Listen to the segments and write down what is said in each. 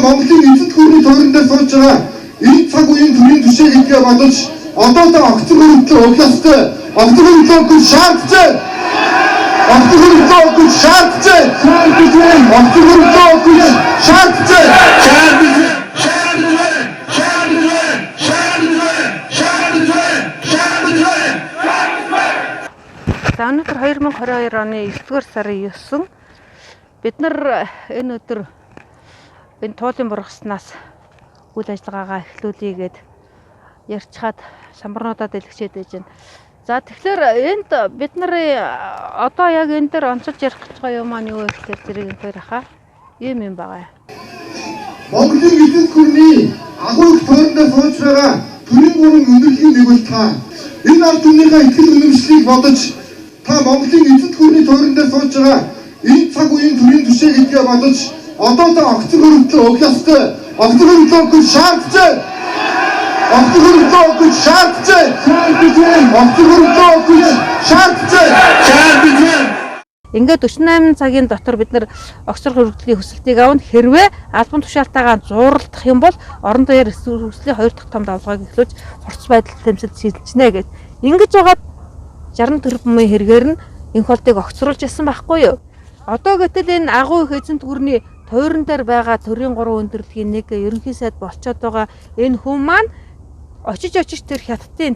Монголын эзэнт гүрний тойрон дээр сууж байгаа энэ цаг үеийн төрийн түшээ гэдгээ бодож одоо та огцон хөрөлтөө өгөх ёстой. Огцон хөрөлтөө өгөх шаардлагатай. Огцон хөрөлтөө өгөх шаардлагатай. Огцон хөрөлтөө өгөх шаардлагатай. За өнөөдөр 2022 оны 9-р сарын 9 бид нар энэ өдөр энэ туулын бургаснаас үйл ажиллагаагаа эхлүүлээгээд ярьцгаад самбарнуудад дэлгэчээд байж байна. За тэгэхээр энд бид нарын одоо яг энэ дээр онцолж ярих гэж байгаа юм маань юу вэ гэхээр зэрэг энэ хоёр хаа юм байгаа. Монголын эзэнт гүрний агуу их тойрондоо сууж байгаа төрийн гурван өндөрлөгийн нэг бол та. Энэ ард түмнийхээ ихтгэл үнэмшлийг бодож та Монголын эзэнт гүрний тойрон дээр сууж байгаа энэ цаг үеийн төрийн түшээ гэдгээ бодож одоо та огцон хөрөлтөө өгөх ёстой. Огцон хөрөлтөө өгөх шаардлагатай. Огцон хөрөлтөө өгөх шаардлагатай. Огцон хөрөлтөө өгөх шаардлагатай. Ингээд 48 цагийн дотор бид нар огцор хөргөдлийн хүсэлтийг авна. Хэрвээ албан тушаалтайгаа зууралдах юм бол орон даяар хүслийн 2 дахь том давлгааг эхлүүлж хурц байдал тэмцэл шийдэлчнэ гэж. Ингэж байгаад 60 тэрбумын хэрэгээр нь энх болтыг огцруулж ирсэн байхгүй юу? Одоо гэтэл энэ агуу их эзэнт гүрний тойрон дээр байгаа төрийн 3 өндөрлөгийн нэг ерөнхий сайд болцоод байгаа энэ хүн маань очиж тэр хятадын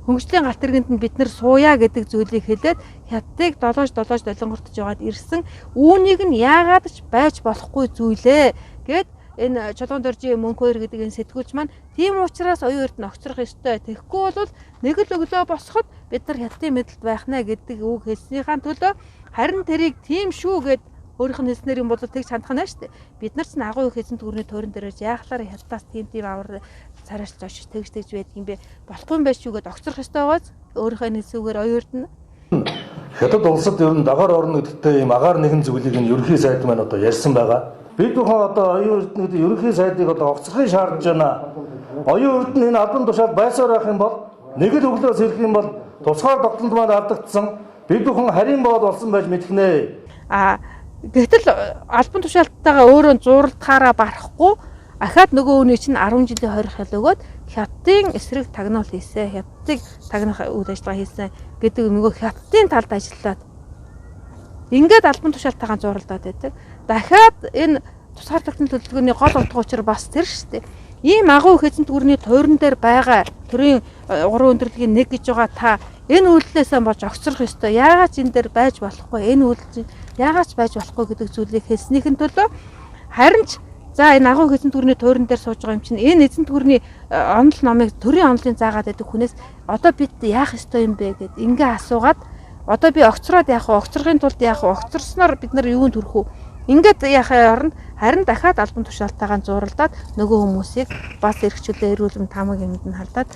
хөнгөжлийн галт тэргэнд нь бид нэр сууя гэдэг зүйлийг хэлээд хятадыг долоож долонгортож яваад ирсэн. Үүнийг нь яагаад ч байж болохгүй зүйлээ гэд энэ чулуун дөржийн мөнх хоёр гэдэг энэ сэтгүүлч маань тийм учраас оюун эрдэнэ огцрох ёстой. Тэгэхгүй бол нэг л өглөө босоход бид нар хятадын мэдлэлд байх нэ гэдэг үг хэлснийхаа төлөө харин тэрийг тийм шүү гэд өөрийнх нь хэлснээр юм бол тэгж хандах нь шүү дээ. Бид нар ч агуу их эзэнт гүрний тойрон дээрээс яахлаар хятадаас тийм авар цааш зоч тэгж байдаг юм бэ? Болохгүй юм байж шүү гэд огцрох ёстой байгааз өөрийнхөө хэлсүүгээр оюун эрдэнэ Хятад улсад ер нь дагаар орно гэдэгтэй ийм агаар нэгэн зүйлийг нь ерөнхий сайд маань одоо ярьсан байгаа. Бид бүхэн одоо оюун эрдэнэ ерөнхий сайдыг одоо огцрохыг шаардж байна. Оюун эрдэнэ энэ албан тушаал байсаар байх юм бол нэг л өглөөс ирэх юм бол тусгаар тогтолт маань алдагдсан. Бид бүхэн харийн бод болсон байж мэдхнэ. Гэтэл албан тушаалтайгаа өөрөө зууралдахаараа барахгүй ахаад нөгөө хүний чинь 10 жилийн хорих хэл өгөөд хятадын эсрэг тагнуул хийсэн. Хятадыг тагнах үйл ажиллагаа хийсэн гэдэг нөгөө хятадын талд ажиллаад ингээд албан тушаалтайгаа зууралдаад байдаг. Дахиад энэ тусгаар тогтнол төлөвлөгөөний гол утга учир бас тэр шүү дээ. Ийм агуу их эзэнт гүрний тойрон дээр байгаа төрийн 3 өндөрлөгийн нэг гэж байгаа та энэ үйлдэлээсээ болж огцрох ёстой. Яагаад ч энэ дээр байж болохгүй? Энэ үйлдэл яагаад ч байж болохгүй гэдэг зүйлийг хэлснийхэн төлөө харин ч за энэ агуу эзэнт гүрний тойрон дээр сууж байгаа юм чинь энэ эзэнт гүрний онол номыг төрийн онолын заагаад байдаг хүнээс одоо бид яах ёстой юм бэ гэд ингээ асуугаад одоо би огцроод яах вэ? Огцрохын тулд яах вэ? Огцорсноор бид нар юунд хүрэх вэ? Ингээд яхаа оронд харин дахиад албан тушаалтайгаа зууралдаад нөгөө хүмүүсийг бас эрхчлээ эрүүлэм тамаг юмд нь халдаад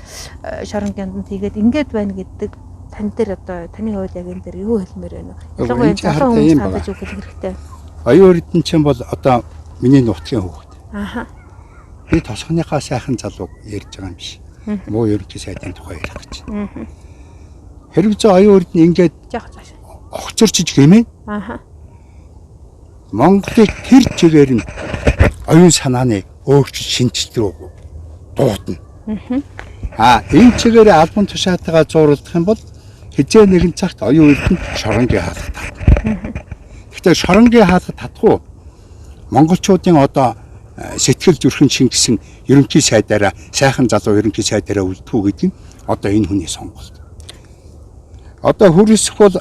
шорон гянданд хийгээд ингээд байна гэдэг тань дээр одоо таны хувьд яг энэ дээр юу хэлмээр байна вэ? Ялангуяа залуу хүмүүс хандаж өгөх хэрэгтэй. Оюун эрдэнэ чинь бол одоо миний нутгийн хүүхэд. Би тосгоныхаа сайхан залууг ярьж байгаа юм биш. Муу ерөнхий сайдын тухай ярих гэж. Хэрвээ оюун эрдэнэ ингээд огцорчиж хэмээн. Монголыг тэр чигээр нь оюун санааны өөрчлөлт шинжилт рүү дуудана. Энэ чигээр албан тушаалтайгаа зууралдах юм бол хизээ нэгэн цагт оюун эрдэнэ шоронгийн хаалга татна. Гэхдээ шоронгийн хаалга татахгүй монголчуудын одоо сэтгэл зүрхэн шингэсэн ерөнхий сайдаараа сайхан залуу ерөнхий сайдаараа үлдэх гэдэг нь одоо энэ хүний сонголт. Одоо хөрөсөх бол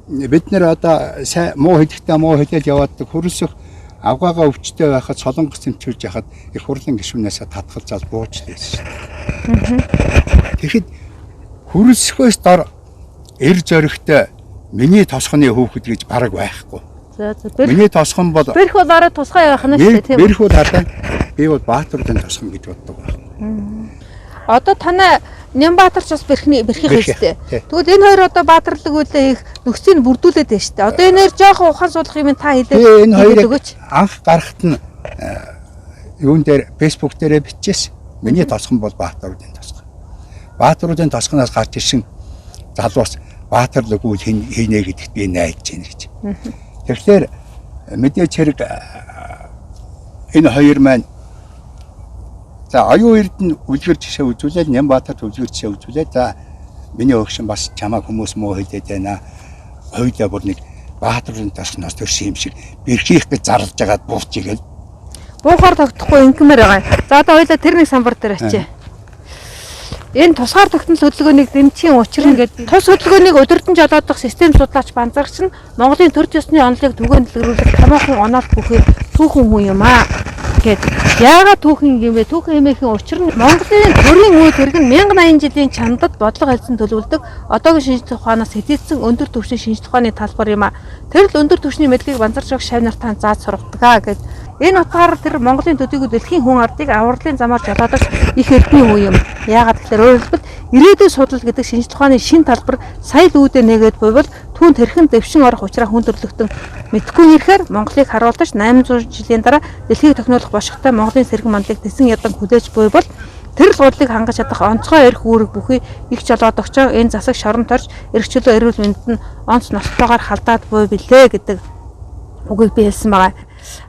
бид нэр одоо муу хэлэхдээ муу хэлэл явааддаг хөрөсөх авгаагаа өвчтэй байхад солонгос цэмчүүлж яхад их хурлын гишүүнээс татгалзаад буужлаа шүү дээ. Тэгэхэд хөрөсөхөөс дор эр зоригтой миний тосгоны хүүхэд гэж бараг байхгүй. Миний тосгон бол бэрх бол арай тусгай байх нь шүү дээ тийм үү? Бэрх бол арай би бол Баатарын тосгон гэж боддог байна. Одоо танай Нямбаатар ч бас бэрхий хэвчтэй. Тэгвэл энэ хоёр одоо баатарлаг үлээ их нөхцийг бүрдүүлээд байна шүү дээ. Одоо энээр жоохон ухаан суулгах юм та хэлээд энэ хоёрыг анх гарахт нь юун дээр Facebook дээрээ биччихсэн. Миний тосгон бол Баатарын тосгон. Баатарын тосгоноос гарч ирсэн залуус баатарлаг үл хийнэ гэдэгт би найдаж байна гэж. Тэгэхээр мэдээч хэрэг энэ хоёр маань за оюун эрдэнэ үлгэр жишээ үзүүлээд Нямбатарт үлгэр жишээ үзүүлээд за миний өгшин бас чамаа хүмүүс муу хэлээд байна. Хоёулаа бүр нэг Баатарын тасноос төрсөн юм шиг бэрхийх гэж зарлж байгаад буурч игээл. Буухаар тогтохгүй ингэмээр байгаа. За одоо хоёулаа тэр нэг самбар дээр очие. Энэ тусгаар тогтнол хөдөлгөөнийг дэмжихийн учир нь гэдэг тус хөдөлгөөнийг өдөртөн жолоодох систем судлаач Банзарч нь Монголын төр ёсны онолыг түгээндлэгрүүлэх томоохон онол бүхий түүхэн хүн юм аа гэд. Яагаад түүхэн юм бэ? Түүхэн хэмээхийн учир нь Монголын төрийн үе тэрэг нь 1080 жилийн чамдад бодлого хэлсэн төлөвлөдөг одоогийн шинжлэх ухаанаас хэдийдсэн өндөр түвшний шинжлэх ухааны талбар юм аа. Тэр л өндөр түвшний мэдлэгийг Банзарч баг шавь нартаа зааж сургадаг гэд. Энэ утгаар тэр Монголын төдийгүй дэлхийн хүн ардыг авралын замаар жолоодож их эрдмийн үе юм. Яагаад гэхээр өөрөөр хэлбэл ирээдүйн судлал гэдэг шинжлэх ухааны шин талбар сая л үүдээ нэгээд буйвал түүнд хэрхэн дэвшин орох учраа хүн төрлөختөн мэдхгүй ирэхээр Монголыг харуулж 800 жилийн дараа дэлхийг тохиолох бошигтой Монголын сэргэн мандлыг тэсэн ядан хүлээж буйвал тэр л гурлыг хангаж чадах онцгой эрх үүрэг бүхий их жолоодогчоо энэ засаг шорон торж эрхчлөө эрүүл мэндэд нь онц ноцтойгоор халдаад буй билээ гэдэг үгийг би хэлсэн байгаа.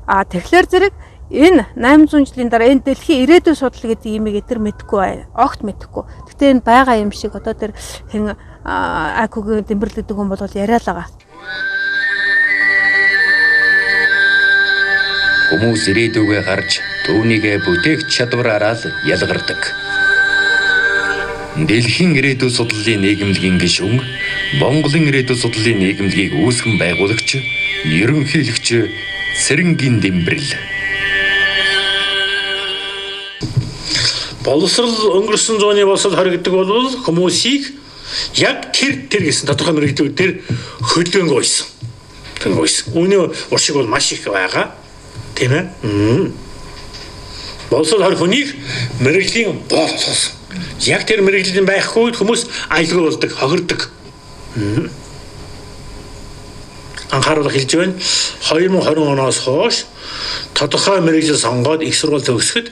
Тэгэхээр зэрэг энэ 800 жилийн дараа энэ дэлхийн ирээдүйн судлал гэдэг имийг тэр мэдэхгүй огт мэдэхгүй. Гэтэ энэ байгаа юм шиг одоо тэр хэн акугийн дэмбэрлэдэг хүн бол яриа л байгаа. Хүмүүс ирээдүгээ гарч түүнийгээ бүтээгч чадвараараа л ялгардаг. Дэлхийн ирээдүйн судлалын нийгэмлэгийн гишүүн, Монголын ирээдүйн судлалын нийгэмлэгийг үүсгэн байгуулагч, ерөнхийлөгч Сэрэнгийн Дэмбэрэл. Боловсрол өнгөрсөн зууны боловсрол хориг гэдэг бол хүмүүсийг яг тэр гэсэн тодорхой мэрэгдүүд тэр хөдөлгөөнгөө ойсон. Үүний уршиг бол маш их байгаа. Тийм ээ. Боловсрол хориг хүнийг мэрэгжлийн боолсон. Яг тэр мэрэгжлийн байхгүй хүмүүс аялгүй болдог, хохирдог. Анхааруулга хэлж байна. 2020 оноос хойш тодорхой мэрэгжил сонгоод их сургууль төгсөхөд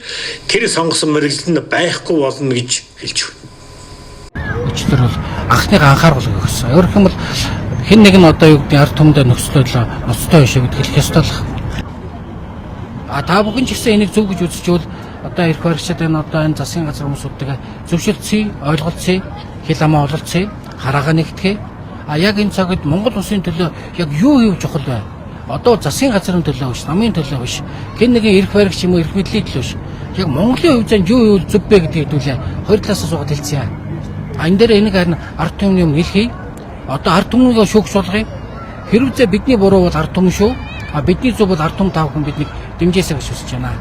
тэр сонгосон мэрэгжилд байхгүй болно гэж хэлж байна. Өчтөр бол анхныхаа анхааруулга өгсөн. Өөрөөр хэлбэл хэн нэг нь одоо юу гэдэг ард түмэндээ нөхцөлөө ноцтой биш гэдэг хэлэх ёстой л. Та бүхэн ч гэсэн энийг зөв гэж үзчихвэл одоо ирэх баригчид энэ одоо энэ засгийн газар хүмүүсүүдтэйгээ зөвшөлдсөн, ойлголцсон, хэл амаа ололцсон, хараагаа нэгтгэе. Яг энэ цагт Монгол улсын төлөө яг юу чухал вэ? Одоо засгийн газрын төлөө биш, намын төлөө биш. Хэн нэгэн эрх баригч юм уу, эрх мэдлийн төлөө биш. Яг Монголын хувьд юу зөв бэ гэдгийг хэдүүлээ. Хоёр талаас суугаад хэлсэн юм. Энэ дээр энийг харин ард түмний юм хэлхий. Одоо ард түмнийг шүүгч болгоё. Хэрвээ бидний буруу бол ард түмэн шүү. Бидний зөв бол ард түмэн таавхан биднийг дэмжээсэй гэж хүсэж байна.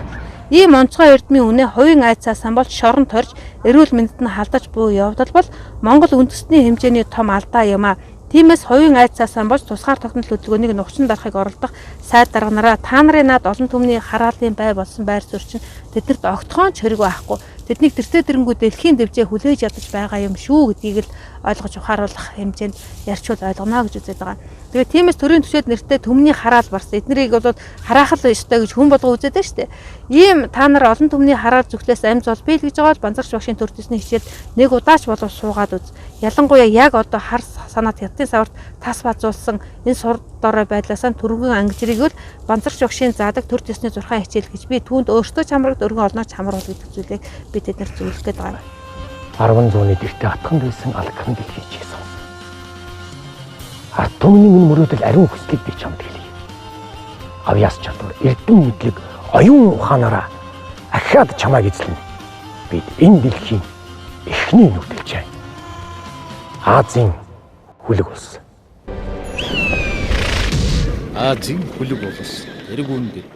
Ийм онцгой эрдмийн үнэ хувийн айцаас самболч шорон торж эрүүл мэндэд нь халдаж буй явдал бол Монгол үндэсний хэмжээний том алдаа юм а. Тиймээс хувийн айцаас самболч тусгаар тогтнол хөдөлгөөнийг нухчин дарахыг оролдох сайд дарганараа та нарын над олон түмний хараалын бай болсон байр суурь чинь тэднэрт огтхон ч хэрэг байхгүй. Тэднийг тэртээ тэрэнгүү дэлхийн дэвжээ хүлээж ядаж байгаа юм шүү гэдгийг л ойлгож ухааруулах хэмжээнд ярьчул ойлгоно гэж үзээд байгаа. Тэгээд тиймээс төрийн түвшинд нэртэй төмний хараал барсан. Эднэрийг бол хараахал ёстой гэж хүн болго үзээд байна шүү дээ. Ийм та нар олон түмний хараал зүглээс амь зол бий л гэж байгаа бол Банзарч багшийн төр төсний хичээлд нэг удаач болов суугаад үз. Ялангуяа яг одоо хар санаат хятадын саварт тас базуулсан энэ сур дорой байдлаасаа түргэн ангижрыг л Банзарч багшийн заадаг төр төсний 6 хичээл гэж би түүнд өөртөө чамрагд өргөн олнооч хамруулах гэдэг зүйлийг би тэднэрт зөвлөх гээд байгаа. 10 зууны дэртэ атхан байсан алгхан дэлхий чигсэн. Ард түмний үн мөрөөдөл ариун хүслийг би чамд хэлье. Авьяас чадвар, эрдэм мэдлэг, оюун ухаанаараа ахиад чамайг эзлэнэ. Бид энэ дэлхийн эхний нүдэлж байна. Азийн хүлэг улс. Азийн хүлэг улс. Тэрэг үндэд.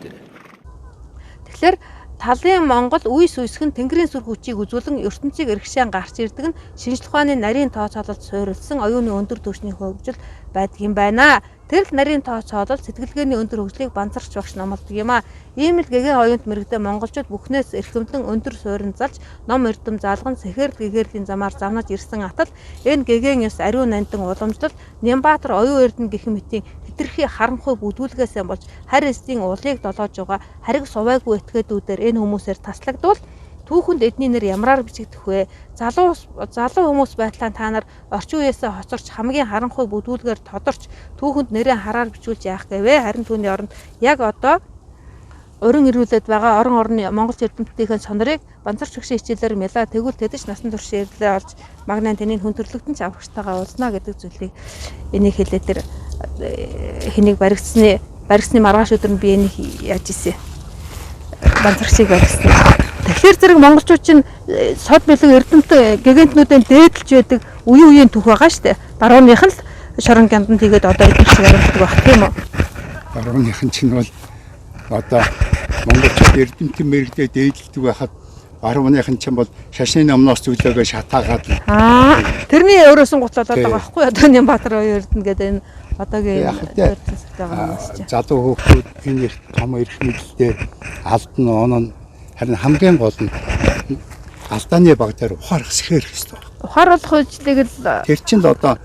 Тэгэхээр талын Монгол үйс үйсгэн тэнгэрийн сүр хүчийг үзүүлэн ертөнцийг эрхшээн гарч ирдэг нь шинжлэх ухааны нарийн тооцоололд суурилсан оюуны өндөр түвшний хөгжил байдаг юм байна. Тэр л нарийн тооцоолол сэтгэлгээний өндөр хөгжлийг Банзарч багш номлодог юм а. Ийм л гэгээ оюунт мэрэгдээ монголчууд бүхнээс эрхэмлэн өндөр суурин залж ном эрдэм заалган сэхэрл гэгэрлийн замаар замнаж ирсэн атал энэ гэгээн ёс ариун нандин уламжлал Нямбатар оюун эрдэнэ гэх мэтийн хэтэрхий харанхуй бүдүүлгээсээ болж харь эсдийн улыг долоож байгаа хариг сувайгүй этгээдүүдээр энэ хүмүүсээр таслагдвал түүхэнд эдний нэр ямраар бичигдэх вэ? Залуу хүмүүс байтлаа та нар орчин үеэсээ хоцорч хамгийн харанхуй бүдүүлгээр тодорч түүхэнд нэрээ хараар бичүүлж яах гээвэ? Харин түүний оронд яг одоо уран ирүүлээд байгаа орон орны Монгол эрдэмтдийн сонорыг банцарч өгшин хичээлээр мэлаа тэгвэл тэдэч насан турш ирэлээ олж магнаа тэнийг хүндрэлтэн ч аврагчтайгаа уулзнаа гэдэг зүйлийг энийг хэлээ тэр хэнийг баригдсны маргааш өдөр нь би энийг яаж ийсэн банцарчийг баригдсан. Тэгэхээр зэрэг монголчууд чинь сод бэлэг эрдэмт гэгэнтнүүдийн дээдлж байдаг үеийн түүх байгаа шүү дээ. Барууных нь л шорон гямданд тэгээд одоо эдгээр шиг хариулдаг байх тийм үү? Барууных нь чинь бол одоо монголчууд эрдэмтэн мэрэгдээ дээдэлдэг байхад барууных нь чинь бол шашны номноос зүйлээгөө шатаагаад тэрний өөрөөс нь гутлаад байгаа байхгүй одоо Нямбатар Эрдэнэ гэдэг энэ одоогийн залуу хүүхдүүд энэ их том эрх мэдэлтэй алдан оноо харин хамгийн гол нь алдааны баг дээр ухаарах сэхэр хэрэгтэй. Ухааруулах үйлчлэгийг л тэр чинь л одоо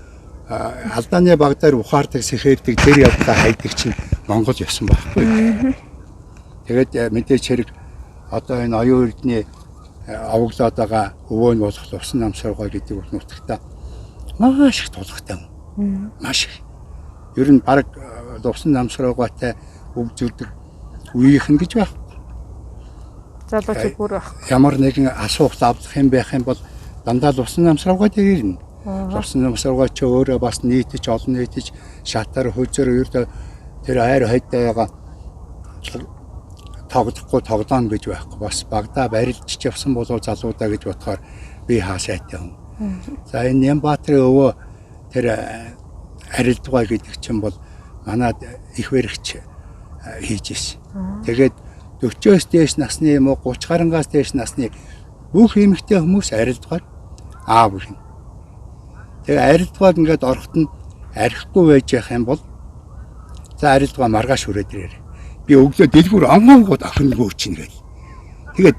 алдааны баг дээр ухаардаг сэхэрдэг тэр явдлаа хайдаг чинь Монгол ёсон байхгүй. Тэгээд мэдээж хэрэг одоо энэ оюун эрдний авоглаад байгаа өвөө нь болох усан намсаргаа гэдэг нутагта маш их тулгтай юм. Маш их. Ер нь баг усан намсаргаатай өвзүүлдэг үеийнх нь гэж байх. залуучууд бүр байх. Ямар нэгэн асуулт авах юм байх юм бол дандаа л усан намсаргаа дээр ирнэ. Усан намсаргаа ч өөрөө бас нийтж олон нийтж шатаар хөлзөр ердөө тэр айр хайдаа тоглохгүй тоглоно гэж байхгүй бас багада барилж явсан болов залуудаа гэж бодохоор би хаасайтай юм. За энэ Нямбатрын өвөө тэр арилдгаа гэдэг чинь бол манад их баригч хийж ирсэн. Тэгээд 40-оос дээш насны юм уу 30 гарангаас дээш насны бүх эмэгтэй хүмүүс арилдгаар аав гин. Тэгээ арилдгаар ингээд орохт нь архихгүй байж явах юм бол за арилдгаа маргааш хүрээд ирээ. Би өглөө дэлгүүр онгонгууд охин нөгөө чинь гээл. Тэгээд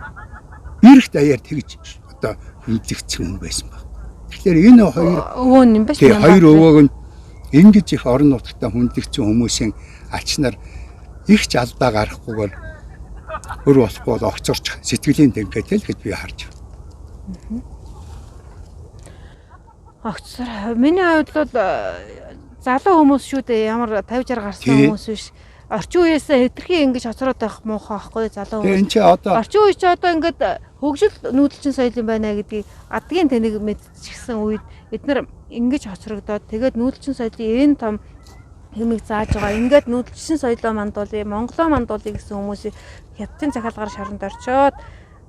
бэрх даяар тэгж одоо хүндлэгдсэн хүн байсан баг. Тэгэхээр энэ хоёр өвөө юм ба шүү. Хоёр өвөөг нь ингэж их орон нутагтаа хүндлэгдсэн хүмүүсийн ач нар их ч алдаа гарахгүйгээр өр болохгүй бол огцорч сэтгэлийн дэнгэтэй л гэж би харж байна. Огцор миний хувьд бол залуу хүмүүс шүү дээ. Ямар 50 60 гарсан хүмүүс биш. Орчин үеэс хэтэрхий ингэж хоцроод байх муухай байхгүй залуу хүмүүс. Энэ чи одоо орчин үе чи одоо ингээд хөгжил нүүдэлчин соёл юм байна гэдгийг адгийн тэнийг мэдчихсэн үед эдгээр ингэж хоцрогдоод тэгээд нүүдэлчин соёлын энэ том хэмиг зааж байгаа. Ингээд нүүдэлчин соёлоо мандуулъя, Монголоо мандуулъя гэсэн хүмүүсийг хятадын захиалгаар шоронд орчоод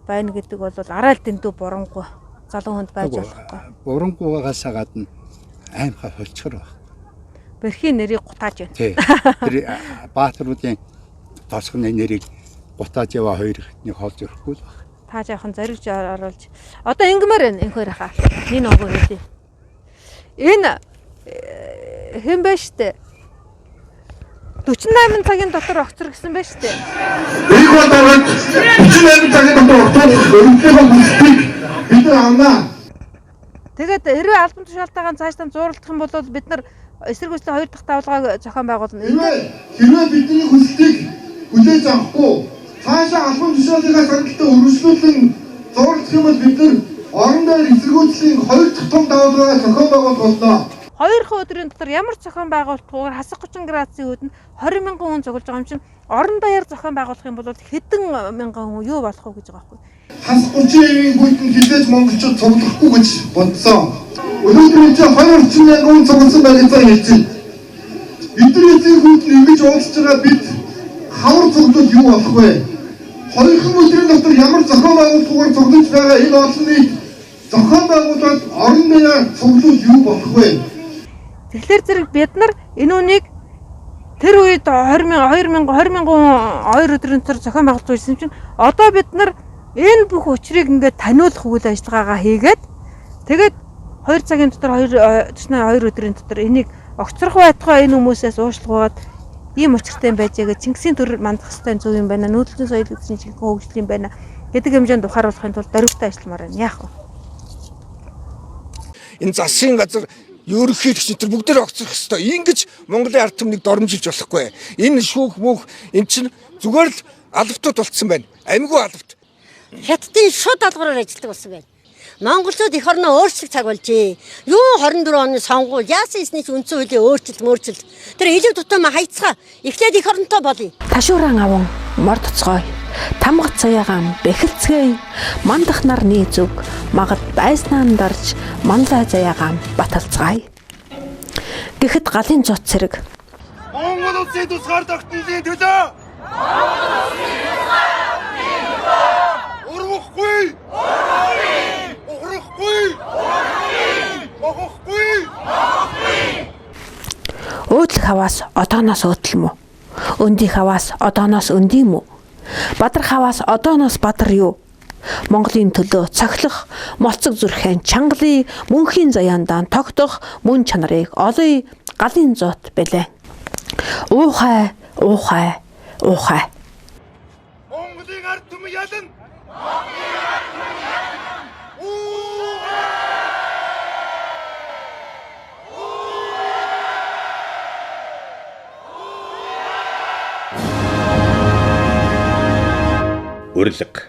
байна гэдэг бол арай л дэндүү бурангуй залуу хүнд байж болохгүй. Бурангуйгаас гадна аимхай холчгор байна. Бэрхийн нэрийг гутааж байна. Тэр баатруудын тосгоны нэрийг гутааж яваа хоёр ихнийг холж өрөхгүй л байна. Та жаахан зоригж оруулж. Одоо ингмээр байна энэ хоёр хаа. Энэ огоо хэлээ. Энэ хэн бэ штэ? 48 цагийн дотор огцор гэсэн байна штэ. Энэ бодлого 48 цагийн дотор огцор өргөдөлтийг бид нар авнаа. Тэгээд хэрвээ албан тушаалтайгаа цаашдаа зууралдах юм бол бид нар эсрэг үслийн 2 дахь давлгааг зохион байгуулна. Хэрвээ бидний хүслийг хүлээж авахгүй цаашаа албан тушаалынхаа сандалтаа өргөжлүүлэн зууралдах юм бол бид нар орон дээр эсэргүүцлийн 2 дахь том давлгаа зохион байгуулах болно. 2 өдрийн дотор ямар зохион байгуулалтгүйгээр хасах 30 градусын үүдэн 20 мянган хүн цуглаж байгаа юм чинь орон даяар зохион байгуулах юм бол хэдэн мянган хүн юу болох вэ гэж байгаа байхгүй. Хас 30-ийн бүйтэн хилээж монголчууд цуглахгүй гэж бодсон. Өнөөдөр энэ 2 мянган хүн цугласан байгаад хэлсэн. Бидний эцэг хүүтэн ингэж уулзж байгаа бид хавар цуглууд юу болох вэ? 2 өдрийн дотор ямар зохион байгуулалтгүйгээр цуглаж байгаа энэ олон нийт зохион байгуулалт орон даяар цуглууд юу болох вэ? Тэгэхээр зэрэг бид нар энэ үнийг тэр үед 20 мянган 2 өдрийн дотор зохион байгуулалт хийсэн чинь одоо бид нар энэ бүх учрыг ингээд таниулах үйл ажиллагаагаа хийгээд тэгээд 2 цагийн дотор 2 өдрийн дотор энийг огцрох байтугай энэ хүмүүсээс уушлахад ийм учиртай юм байжээ гэж Чингисийн төр мандах хэвээр зөв юм байна. Нүүдэлчин соёл гэсэн чинь хөгжил юм байна гэдэг хэмжээнд ухааруулахын тулд дөрвөлтэй ажилламаар байна. Яах вэ? Энэ засгийн газар ерөнхий төчнөр бүгд л огцрох хэвээр. Ингэж Монголын ард түмнийг дормжилж болохгүй. Энэ шүүх мөх эн чинь зүгээр л албатууд болцсон байна. Амьгүй албат. Хятадын шууд алгараар ажилладаг болсон байна. Монголчууд их орноо өөрчлөх цаг болжээ. Юу 24 оны сонгуул яасан эсний үндсэн хуулийн өөрчлөлт. Тэр элэг тутам хайцгаа эхлээд их оронтой болъё. Ташууран аван морд цгой тамга цаягаан бэхэлцгээе мандах нарны зүг магад байснаа дарж манлай заягаан баталцгаая. Гэхэд галын зот цэрэг Монгол улсын тусгаар тогтнолын төлөө урахгүй өөдлөх хаваас одооноос өөдөл мө өндийн хаваас одооноос өндийн мө бадар хаваас одооноос бадар юу Монголын төлөө цохилох молцог зүрхэн чангалын мөнхийн заяандаа тогтох мөн чанарыг олъё галын зот бэлээ. Уухай Монголын ард түмэн ялан Урилга.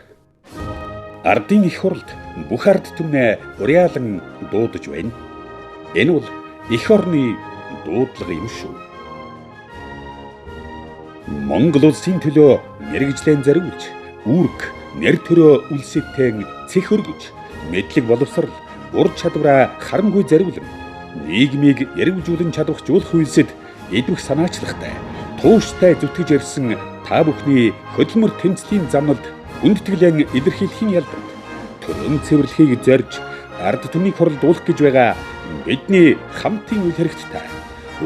Ардын их хурлд бүх ард түмнээ уриалан дуудаж байна. Энэ бол эх орны дуудлага юм шүү. Монгол улсын төлөө мэрэгжлэн зориулж, үүрэг, нэр төрөө үлсэтэн цэх өргөж, мэдлэг боловсрал, ур чадвараа харамгүй зориулан, нийгмийг эргэлжүүлэн чадвах жуулах үйлсэд идвэх санаачлагтай, тууштай зүтгэж ирсэн та бүхний хөдөлмөр тэмцлийн замналд хүндэтгэлэн илэрхийлэхийн ялбарт төрөн цэвэрлэхийг зорж ард түмний хурал дуулах гэж байгаа бидний хамтын үйл хэрэгттэй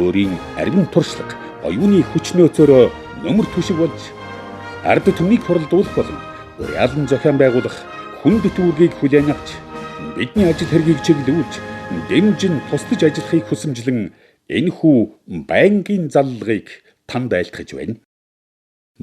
өөрийн арвин туршлага оюуны хүч нөөцөөрөө нөмөр түшиг болж ард түмний хурал дуулах болон уриалан зохион байгуулах хүндэт үүргийг хүлээн авч бидний ажил хэргийг чиглүүлж дэмжин тусдаж ажиллахыг хүсэмжлэн энэхүү байнгын заллагыг танд айлтгаж байна.